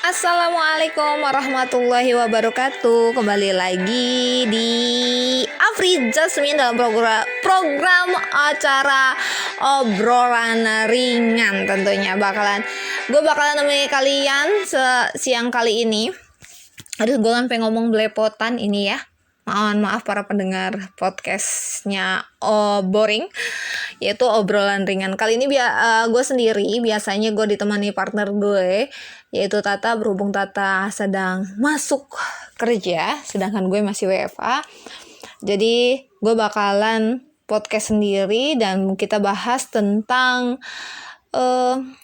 Assalamualaikum warahmatullahi wabarakatuh. Kembali lagi di Afri Jasmine dalam program acara obrolan ringan. Tentunya gue bakalan nemenin kalian siang kali ini. Aduh, gue sampai ngomong belepotan ini ya. Mohon maaf para pendengar podcastnya boring, yaitu obrolan ringan. Kali ini gue sendiri. Biasanya gue ditemani partner gue, yaitu Tata. Berhubung Tata sedang masuk kerja, sedangkan gue masih WFA. Jadi gue bakalan podcast sendiri dan kita bahas tentang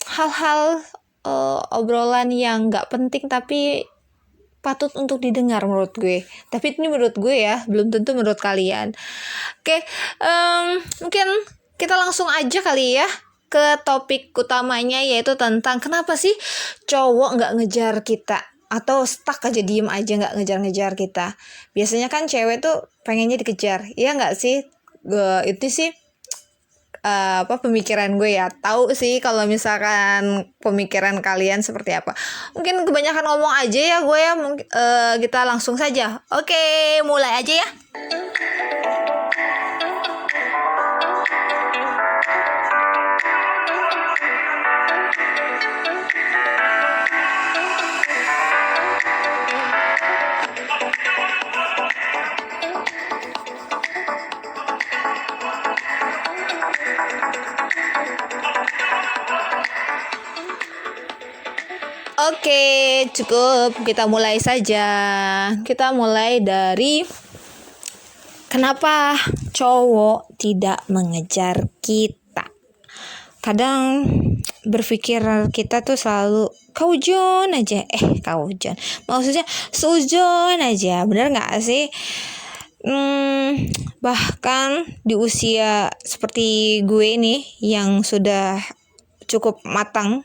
hal-hal obrolan yang gak penting tapi patut untuk didengar menurut gue. Tapi ini menurut gue ya, belum tentu menurut kalian. Oke, mungkin kita langsung aja kali ya ke topik utamanya, yaitu tentang kenapa sih cowok nggak ngejar kita atau stuck aja diem aja nggak ngejar-ngejar kita. Biasanya kan cewek tuh pengennya dikejar, iya nggak sih? Itu sih pemikiran gue ya. Tahu sih kalau misalkan pemikiran kalian seperti apa. Mungkin kebanyakan ngomong aja ya gue ya. Kita langsung saja. Oke, mulai aja ya. Oke, cukup. Kita mulai saja. Kita mulai dari kenapa cowok tidak mengejar kita. Kadang berpikir kita tuh selalu kaujon aja. Kaujon. Maksudnya sujon aja. Bener gak sih? Bahkan di usia seperti gue nih yang sudah cukup matang,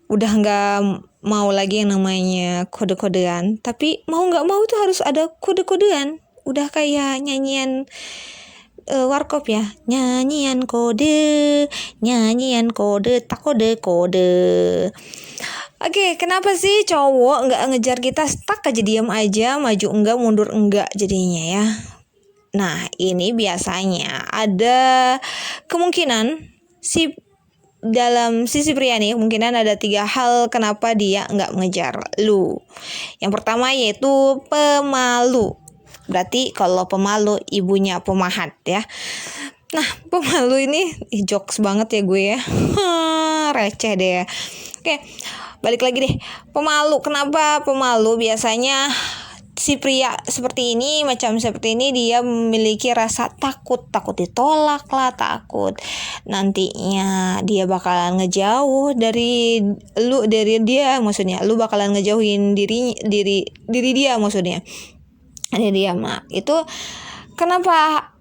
udah gak mau lagi yang namanya kode-kodean. Tapi mau gak mau tuh harus ada kode-kodean. Udah kayak nyanyian warkop ya. Nyanyian kode, tak kode. Oke, kenapa sih cowok gak ngejar kita, stuck aja, diam aja, maju enggak, mundur enggak jadinya ya. Nah, ini biasanya ada kemungkinan dalam sisi pria nih, kemungkinan ada 3 hal kenapa dia nggak mengejar lu. Yang pertama yaitu pemalu. Berarti kalau pemalu ibunya pemahat ya. Nah, pemalu ini jokes banget ya gue ya. Receh deh ya. Oke, balik lagi deh. Pemalu. Kenapa pemalu? Biasanya si pria seperti ini, macam seperti ini, dia memiliki rasa takut ditolak lah, takut nantinya dia bakalan ngejauh dari dia, maksudnya lu bakalan ngejauhin diri dia, maksudnya ada dia mah. Itu kenapa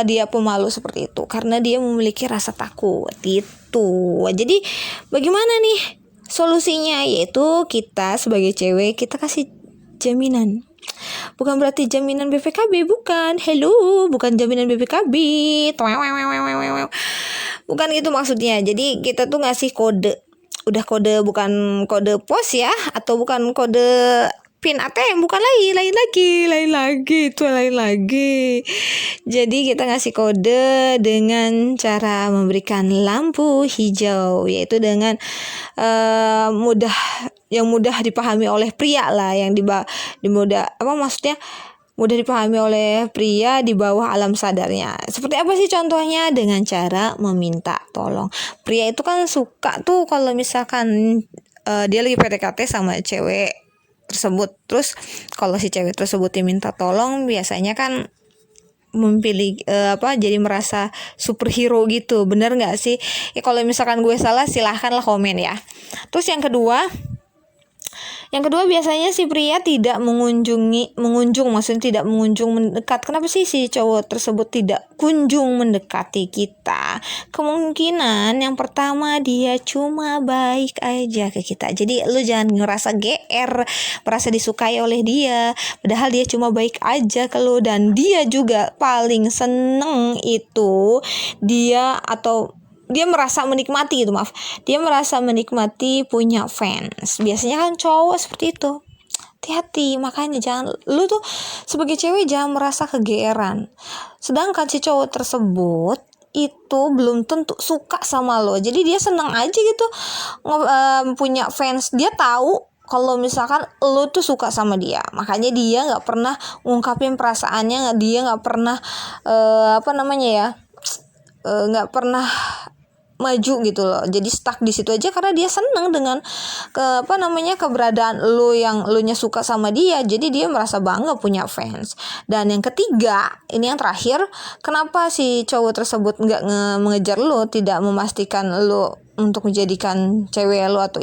dia pemalu seperti itu, karena dia memiliki rasa takut itu. Jadi bagaimana nih solusinya? Yaitu kita sebagai cewek, kita kasih jaminan. Bukan berarti jaminan BPKB, bukan. Hello, bukan jaminan BPKB. Bukan gitu maksudnya. Jadi kita tuh ngasih kode. Udah kode, bukan kode pos ya, atau bukan kode PIN ATM, bukan lain lagi. Jadi kita ngasih kode dengan cara memberikan lampu hijau, yaitu dengan mudah dipahami oleh pria lah, yang mudah dipahami oleh pria di bawah alam sadarnya. Seperti apa sih contohnya? Dengan cara meminta tolong. Pria itu kan suka tuh kalau misalkan dia lagi PDKT sama cewek tersebut, terus kalau si cewek tersebut diminta tolong, biasanya kan memilih jadi merasa superhero gitu. Bener nggak sih? Ya, kalau misalkan gue salah silahkanlah komen ya. Terus yang kedua biasanya si pria tidak mengunjung mendekat. Kenapa sih si cowok tersebut tidak kunjung mendekati kita? Kemungkinan yang pertama, dia cuma baik aja ke kita. Jadi lu jangan ngerasa GR, merasa disukai oleh dia, padahal dia cuma baik aja ke lu. Dan dia juga paling seneng itu dia, atau dia merasa menikmati gitu, maaf. Dia merasa menikmati punya fans. Biasanya kan cowok seperti itu. Hati-hati, makanya jangan, lu tuh sebagai cewek jangan merasa kegeeran. Sedangkan si cowok tersebut itu belum tentu suka sama lo. Jadi dia seneng aja gitu punya fans. Dia tahu kalau misalkan lo tuh suka sama dia, makanya dia nggak pernah ngungkapin perasaannya, dia nggak pernah nggak pernah maju gitu loh. Jadi stuck di situ aja karena dia seneng dengan keberadaan lo, yang lo nya suka sama dia. Jadi dia merasa bangga punya fans. Dan yang ketiga, ini yang terakhir, kenapa si cowok tersebut nggak mengejar lo, tidak memastikan lo untuk menjadikan cewek lo atau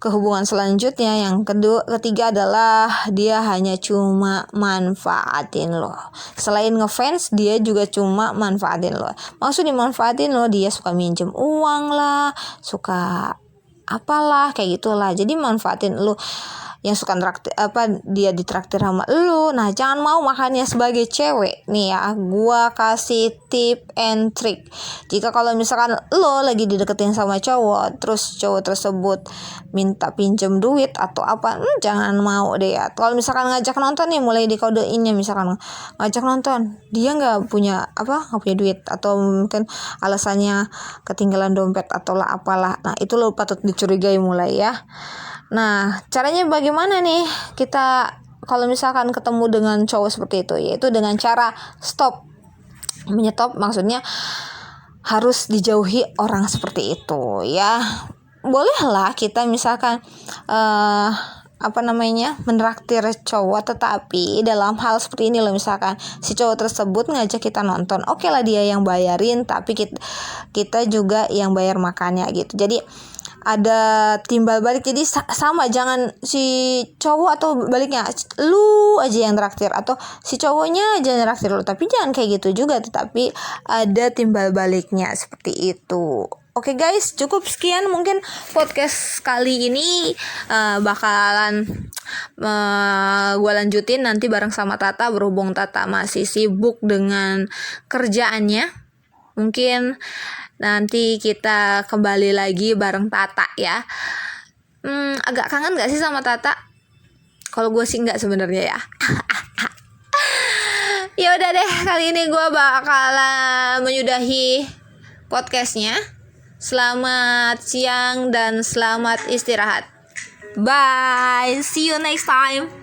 ke hubungan selanjutnya. Yang ketiga adalah dia hanya cuma manfaatin lo. Selain ngefans, dia juga cuma manfaatin lo. Maksud dimanfaatin lo, dia suka minjem uang lah, suka apalah kayak gitulah. Jadi manfaatin lo, yang suka dia ditraktir sama lo. Nah, jangan mau makanya sebagai cewek nih ya, gua kasih tip and trick. Jika kalau misalkan lo lagi dideketin sama cowok, terus cowok tersebut minta pinjem duit atau apa, jangan mau deh ya. Kalau misalkan ngajak nonton nih, mulai dikodeinnya, misalkan ngajak nonton, dia nggak punya duit, atau mungkin alasannya ketinggalan dompet atau lah apalah. Nah, itu lo patut dicurigai mulai ya. Nah, caranya bagaimana nih kita kalau misalkan ketemu dengan cowok seperti itu? Yaitu dengan cara stop. Menyetop maksudnya harus dijauhi orang seperti itu ya. Bolehlah kita misalkan menraktir cowok, tetapi dalam hal seperti ini loh, misalkan si cowok tersebut ngajak kita nonton, oke lah dia yang bayarin, tapi kita juga yang bayar makannya gitu. Jadi ada timbal balik, jadi sama, jangan si cowok atau baliknya lu aja yang traktir atau si cowoknya aja yang traktir lu, tapi jangan kayak gitu juga, tetapi ada timbal baliknya seperti itu. Oke guys, cukup sekian mungkin podcast kali ini. Bakalan gue lanjutin nanti bareng sama Tata, berhubung Tata masih sibuk dengan kerjaannya. Mungkin nanti kita kembali lagi bareng Tata ya. Agak kangen gak sih sama Tata? Kalau gue sih enggak sebenarnya ya. Ya udah deh, kali ini gue bakalan menyudahi podcastnya. Selamat siang dan selamat istirahat. Bye, see you next time.